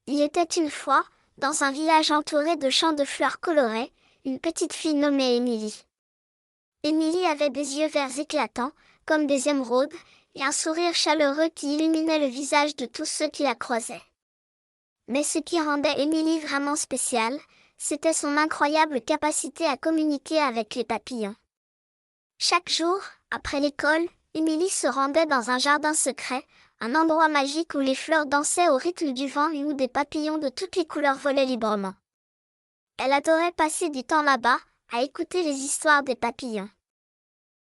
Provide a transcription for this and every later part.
Il était une fois, dans un village entouré de champs de fleurs colorées, une petite fille nommée Émilie. Émilie avait des yeux verts éclatants, comme des émeraudes, et un sourire chaleureux qui illuminait le visage de tous ceux qui la croisaient. Mais ce qui rendait Émilie vraiment spéciale, c'était son incroyable capacité à communiquer avec les papillons. Chaque jour, après l'école, Émilie se rendait dans un jardin secret, un endroit magique où les fleurs dansaient au rythme du vent et où des papillons de toutes les couleurs volaient librement. Elle adorait passer du temps là-bas, à écouter les histoires des papillons.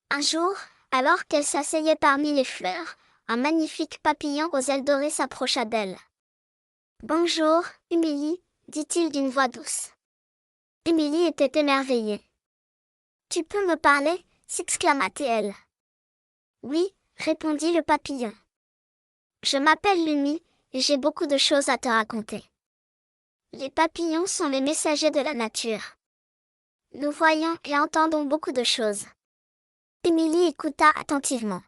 Un jour, alors qu'elle s'asseyait parmi les fleurs, un magnifique papillon aux ailes dorées s'approcha d'elle. « Bonjour, Émilie, dit-il d'une voix douce. Émilie était émerveillée. « Tu peux me parler ?» s'exclama-t-elle. « Oui, répondit le papillon. Je m'appelle Lumi, et j'ai beaucoup de choses à te raconter. Les papillons sont les messagers de la nature. Nous voyons et entendons beaucoup de choses. » Émilie écouta attentivement.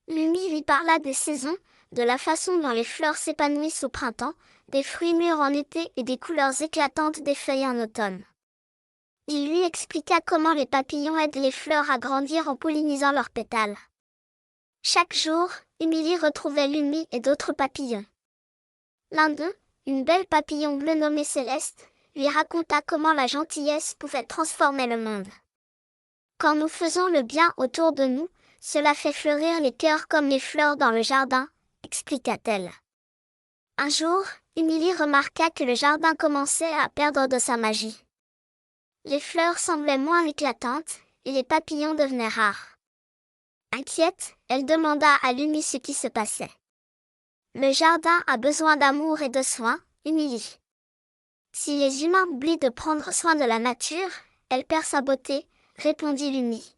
Lumi lui parla des saisons, de la façon dont les fleurs s'épanouissent au printemps, des fruits mûrs en été et des couleurs éclatantes des feuilles en automne. Il lui expliqua comment les papillons aident les fleurs à grandir en pollinisant leurs pétales. Chaque jour, Émilie retrouvait Lumi et d'autres papillons. L'un d'eux, une belle papillon bleu nommée Céleste, lui raconta comment la gentillesse pouvait transformer le monde. Quand nous faisons le bien autour de nous, cela fait fleurir les cœurs comme les fleurs dans le jardin, expliqua-t-elle. Un jour, Émilie remarqua que le jardin commençait à perdre de sa magie. Les fleurs semblaient moins éclatantes, et les papillons devenaient rares. Inquiète, elle demanda à Lumi ce qui se passait. « Le jardin a besoin d'amour et de soins, Émilie. Si les humains oublient de prendre soin de la nature, elle perd sa beauté, » répondit Lumi.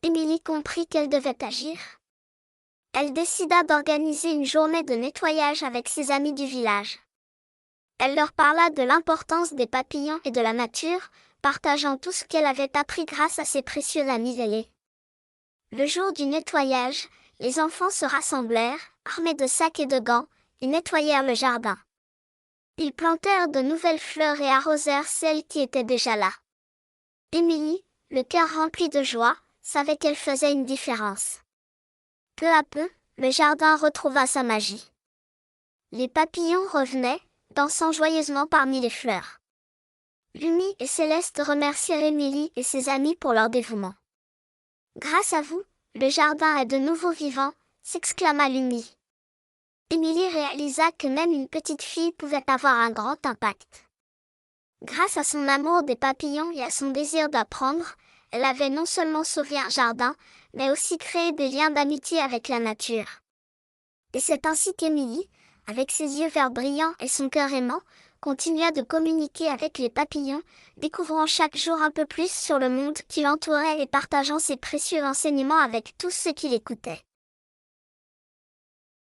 Émilie comprit qu'elle devait agir. Elle décida d'organiser une journée de nettoyage avec ses amis du village. Elle leur parla de l'importance des papillons et de la nature, partageant tout ce qu'elle avait appris grâce à ses précieux amis ailés. Le jour du nettoyage, les enfants se rassemblèrent, armés de sacs et de gants, et nettoyèrent le jardin. Ils plantèrent de nouvelles fleurs et arrosèrent celles qui étaient déjà là. Émilie, le cœur rempli de joie, savait qu'elle faisait une différence. Peu à peu, le jardin retrouva sa magie. Les papillons revenaient, dansant joyeusement parmi les fleurs. Lumi et Céleste remercièrent Émilie et ses amis pour leur dévouement. « Grâce à vous, le jardin est de nouveau vivant », s'exclama Lumi. Émilie réalisa que même une petite fille pouvait avoir un grand impact. Grâce à son amour des papillons et à son désir d'apprendre, elle avait non seulement sauvé un jardin, mais aussi créé des liens d'amitié avec la nature. Et c'est ainsi qu'Émilie, avec ses yeux verts brillants et son cœur aimant, continua de communiquer avec les papillons, découvrant chaque jour un peu plus sur le monde qui l'entourait et partageant ses précieux enseignements avec tous ceux qui l'écoutaient.